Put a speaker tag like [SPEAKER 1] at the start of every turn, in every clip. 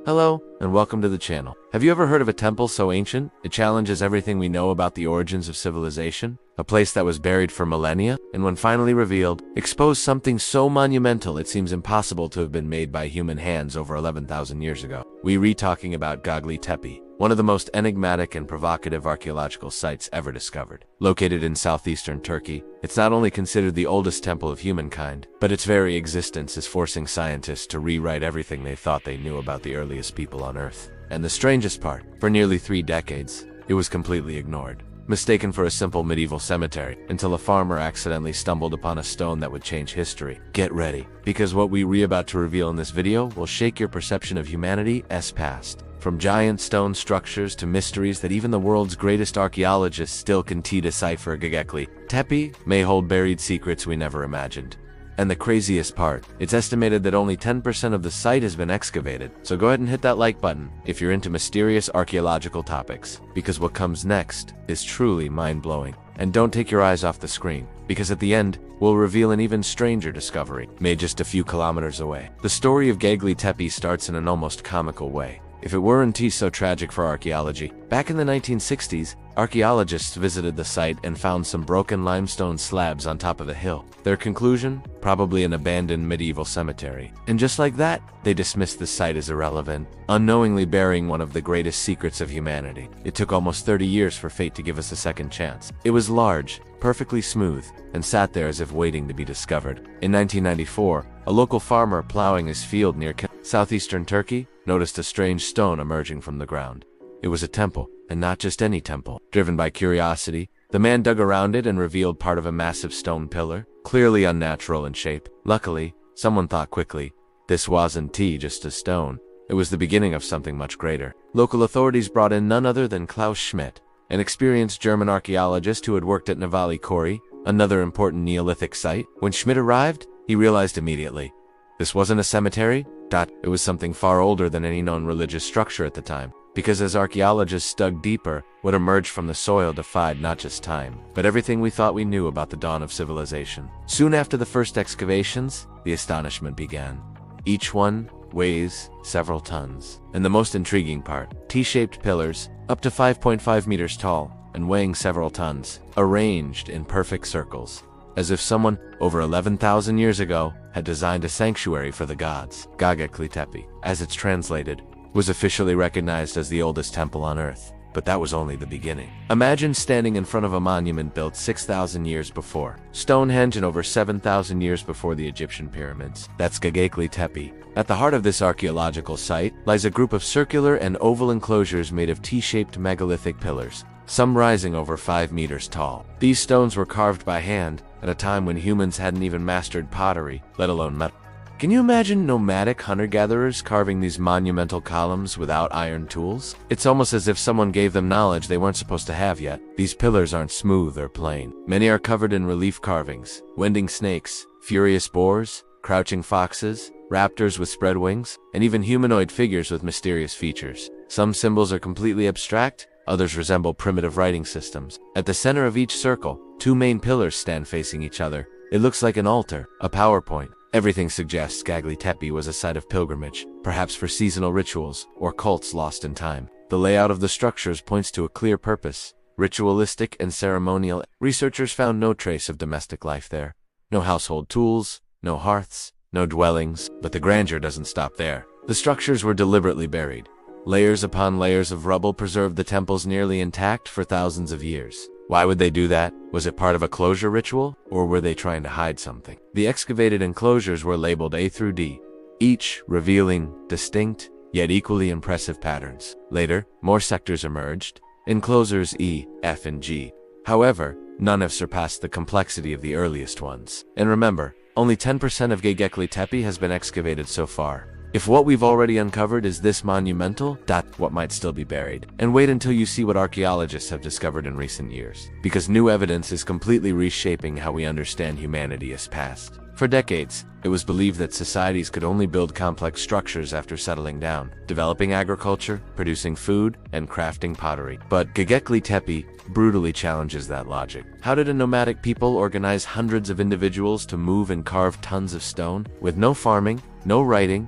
[SPEAKER 1] Hello, and welcome to the channel. Have you ever heard of a temple so ancient, it challenges everything we know about the origins of civilization? A place that was buried for millennia, and when finally revealed, exposed something so monumental it seems impossible to have been made by human hands over 11,000 years ago. We're talking about Göbekli Tepe, one of the most enigmatic and provocative archaeological sites ever discovered. Located in southeastern Turkey, it's not only considered the oldest temple of humankind, but its very existence is forcing scientists to rewrite everything they thought they knew about the earliest people on Earth. And the strangest part, for nearly 3 decades, it was completely ignored. Mistaken for a simple medieval cemetery, until a farmer accidentally stumbled upon a stone that would change history. Get ready, because what we're about to reveal in this video will shake your perception of humanity's past. From giant stone structures to mysteries that even the world's greatest archaeologists still can decipher, Göbekli Tepe may hold buried secrets we never imagined. And the craziest part, it's estimated that only 10% of the site has been excavated, so go ahead and hit that like button if you're into mysterious archaeological topics, because what comes next is truly mind-blowing. And don't take your eyes off the screen, because at the end, we'll reveal an even stranger discovery, made just a few kilometers away. The story of Göbekli Tepe starts in an almost comical way. If it weren't so tragic for archaeology, back in the 1960s, archaeologists visited the site and found some broken limestone slabs on top of the hill. Their conclusion? Probably an abandoned medieval cemetery. And just like that, they dismissed the site as irrelevant, unknowingly burying one of the greatest secrets of humanity. It took almost 30 years for fate to give us a second chance. It was large, perfectly smooth, and sat there as if waiting to be discovered. In 1994, a local farmer plowing his field near southeastern Turkey noticed a strange stone emerging from the ground. It was a temple, and not just any temple. Driven by curiosity, the man dug around it and revealed part of a massive stone pillar, clearly unnatural in shape. Luckily, someone thought quickly, this wasn't just a stone. It was the beginning of something much greater. Local authorities brought in none other than Klaus Schmidt, an experienced German archaeologist who had worked at Göbekli Tepe, another important Neolithic site. When Schmidt arrived, he realized immediately, this wasn't a cemetery. It was something far older than any known religious structure at the time. Because as archaeologists dug deeper, what emerged from the soil defied not just time, but everything we thought we knew about the dawn of civilization. Soon after the first excavations, the astonishment began. Each one weighs several tons. And the most intriguing part, T-shaped pillars, up to 5.5 meters tall, and weighing several tons, arranged in perfect circles, as if someone, over 11,000 years ago, had designed a sanctuary for the gods. Göbekli Tepe, as it's translated, was officially recognized as the oldest temple on Earth. But that was only the beginning. Imagine standing in front of a monument built 6,000 years before Stonehenge and over 7,000 years before the Egyptian pyramids. That's Göbekli Tepe. At the heart of this archaeological site lies a group of circular and oval enclosures made of T-shaped megalithic pillars, some rising over 5 meters tall. These stones were carved by hand at a time when humans hadn't even mastered pottery, let alone metal. Can you imagine nomadic hunter-gatherers carving these monumental columns without iron tools? It's almost as if someone gave them knowledge they weren't supposed to have yet. These pillars aren't smooth or plain. Many are covered in relief carvings, wending snakes, furious boars, crouching foxes, raptors with spread wings, and even humanoid figures with mysterious features. Some symbols are completely abstract, others resemble primitive writing systems. At the center of each circle, 2 main pillars stand facing each other. It looks like an altar, a power point. Everything suggests Göbekli Tepe was a site of pilgrimage, perhaps for seasonal rituals or cults lost in time. The layout of the structures points to a clear purpose, ritualistic and ceremonial. Researchers found no trace of domestic life there. No household tools, no hearths, no dwellings, but the grandeur doesn't stop there. The structures were deliberately buried. Layers upon layers of rubble preserved the temples nearly intact for thousands of years. Why would they do that? Was it part of a closure ritual, or were they trying to hide something? The excavated enclosures were labeled A through D, each revealing distinct, yet equally impressive patterns. Later, more sectors emerged, enclosures E, F, and G. However, none have surpassed the complexity of the earliest ones. And remember, only 10% of Göbekli Tepe has been excavated so far. If what we've already uncovered is this monumental, what might still be buried? And wait until you see what archaeologists have discovered in recent years. Because new evidence is completely reshaping how we understand humanity's past. For decades, it was believed that societies could only build complex structures after settling down, developing agriculture, producing food, and crafting pottery. But Göbekli Tepe brutally challenges that logic. How did a nomadic people organize hundreds of individuals to move and carve tons of stone? With no farming, no writing,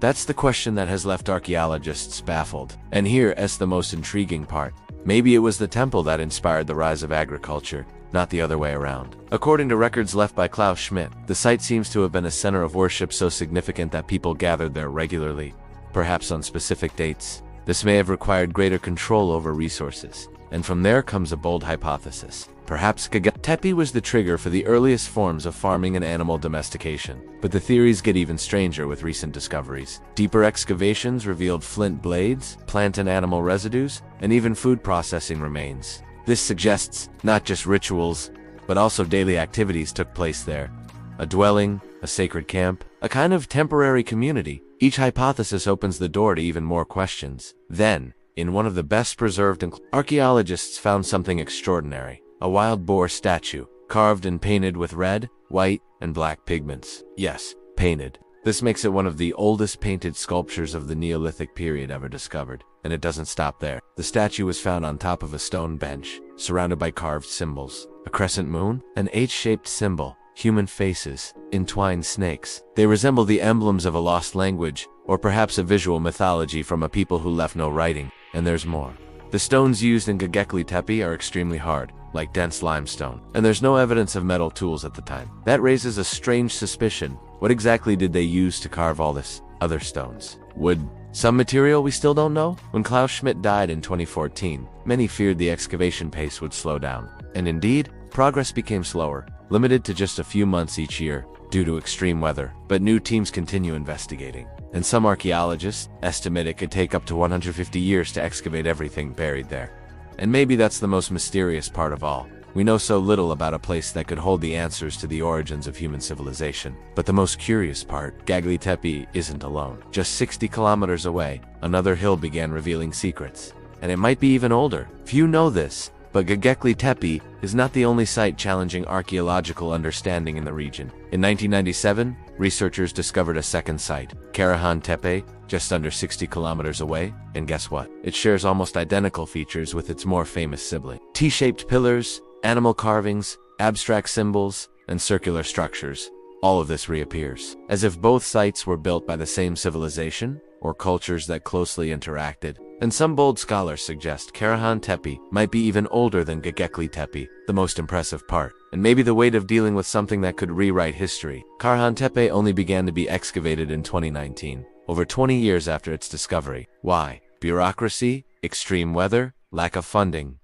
[SPEAKER 1] That's the question that has left archaeologists baffled. And here's the most intriguing part. Maybe it was the temple that inspired the rise of agriculture, not the other way around. According to records left by Klaus Schmidt, the site seems to have been a center of worship so significant that people gathered there regularly, perhaps on specific dates. This may have required greater control over resources. And from there comes a bold hypothesis. Perhaps Göbekli Tepe was the trigger for the earliest forms of farming and animal domestication. But the theories get even stranger with recent discoveries. Deeper excavations revealed flint blades, plant and animal residues, and even food processing remains. This suggests not just rituals, but also daily activities took place there. A dwelling, a sacred camp, a kind of temporary community. Each hypothesis opens the door to even more questions. Then, in one of the best preserved archaeologists found something extraordinary. A wild boar statue, carved and painted with red, white, and black pigments. Yes, painted. This makes it one of the oldest painted sculptures of the Neolithic period ever discovered. And it doesn't stop there. The statue was found on top of a stone bench, surrounded by carved symbols. A crescent moon, an H-shaped symbol, human faces, entwined snakes. They resemble the emblems of a lost language, or perhaps a visual mythology from a people who left no writing. And there's more. The stones used in Göbekli Tepe are extremely hard, like dense limestone, and there's no evidence of metal tools at the time. That raises a strange suspicion. What exactly did they use to carve all this other stones? Wood? Some material we still don't know? When Klaus Schmidt died in 2014, many feared the excavation pace would slow down. And indeed, progress became slower, limited to just a few months each year due to extreme weather. But new teams continue investigating. And some archaeologists estimate it could take up to 150 years to excavate everything buried there. And maybe that's the most mysterious part of all. We know so little about a place that could hold the answers to the origins of human civilization. But the most curious part, Göbekli Tepe isn't alone. Just 60 kilometers away, another hill began revealing secrets. And it might be even older. Few know this, but Göbekli Tepe is not the only site challenging archaeological understanding in the region. In 1997, researchers discovered a second site, Carahantepe, just under 60 kilometers away, and guess what? It shares almost identical features with its more famous sibling. T-shaped pillars, animal carvings, abstract symbols, and circular structures. All of this reappears, as if both sites were built by the same civilization, or cultures that closely interacted. And some bold scholars suggest Carahantepe might be even older than Göbekli Tepe, the most impressive part. And maybe the weight of dealing with something that could rewrite history. Carahantepe only began to be excavated in 2019, over 20 years after its discovery. Why? Bureaucracy, extreme weather, lack of funding, ...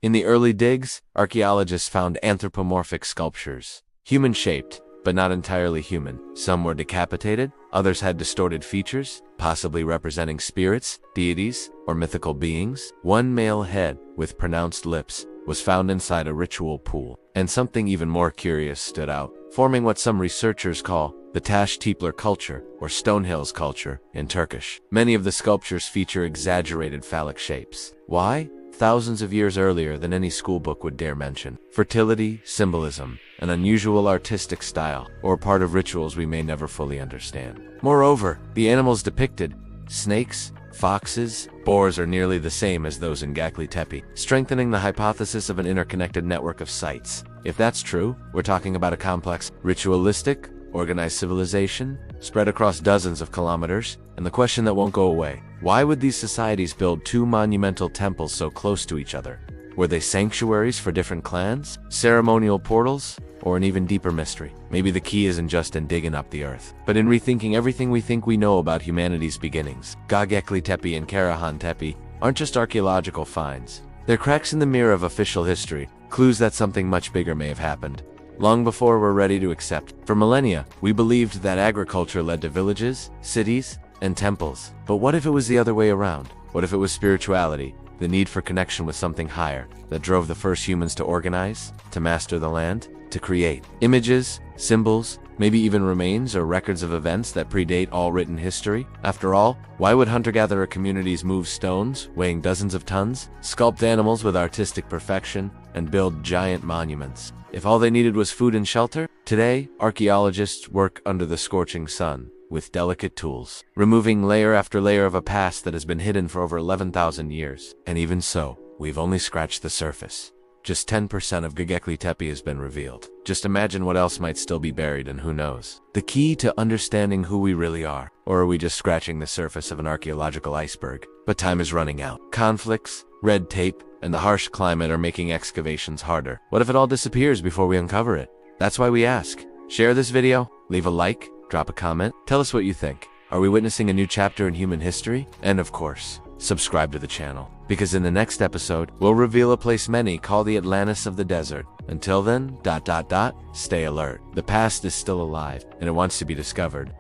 [SPEAKER 1] In the early digs, archaeologists found anthropomorphic sculptures. Human-shaped, but not entirely human. Some were decapitated, others had distorted features, possibly representing spirits, deities, or mythical beings. One male head, with pronounced lips, was found inside a ritual pool. And something even more curious stood out, forming what some researchers call the Taş Tepeler culture, or Stonehills culture, in Turkish. Many of the sculptures feature exaggerated phallic shapes. Why? Thousands of years earlier than any schoolbook would dare mention. Fertility, symbolism, an unusual artistic style, or part of rituals we may never fully understand. Moreover, the animals depicted, snakes, foxes, boars, are nearly the same as those in Göbekli Tepe, strengthening the hypothesis of an interconnected network of sites. If that's true, we're talking about a complex, ritualistic, organized civilization, spread across dozens of kilometers, and the question that won't go away. Why would these societies build two monumental temples so close to each other? Were they sanctuaries for different clans, ceremonial portals, or an even deeper mystery? Maybe the key isn't just in digging up the earth, but in rethinking everything we think we know about humanity's beginnings. Göbekli Tepe and Carahantepe aren't just archaeological finds. They're cracks in the mirror of official history, clues that something much bigger may have happened, long before we're ready to accept. For millennia, we believed that agriculture led to villages, cities, and temples. But what if it was the other way around? What if it was spirituality, the need for connection with something higher, that drove the first humans to organize, to master the land, to create? Images, symbols, maybe even remains or records of events that predate all written history? After all, why would hunter-gatherer communities move stones, weighing dozens of tons, sculpt animals with artistic perfection, and build giant monuments, if all they needed was food and shelter? Today, archaeologists work under the scorching sun, with delicate tools, removing layer after layer of a past that has been hidden for over 11,000 years. And even so, we've only scratched the surface. just 10% of Göbekli Tepe has been revealed. Just imagine what else might still be buried, and who knows. The key to understanding who we really are. Or are we just scratching the surface of an archaeological iceberg? But time is running out. Conflicts, red tape, and the harsh climate are making excavations harder. What if it all disappears before we uncover it? That's why we ask. Share this video, leave a like, drop a comment, tell us what you think. Are we witnessing a new chapter in human history? And of course, subscribe to the channel, because in the next episode, we'll reveal a place many call the Atlantis of the desert. Until then, stay alert. The past is still alive, and it wants to be discovered.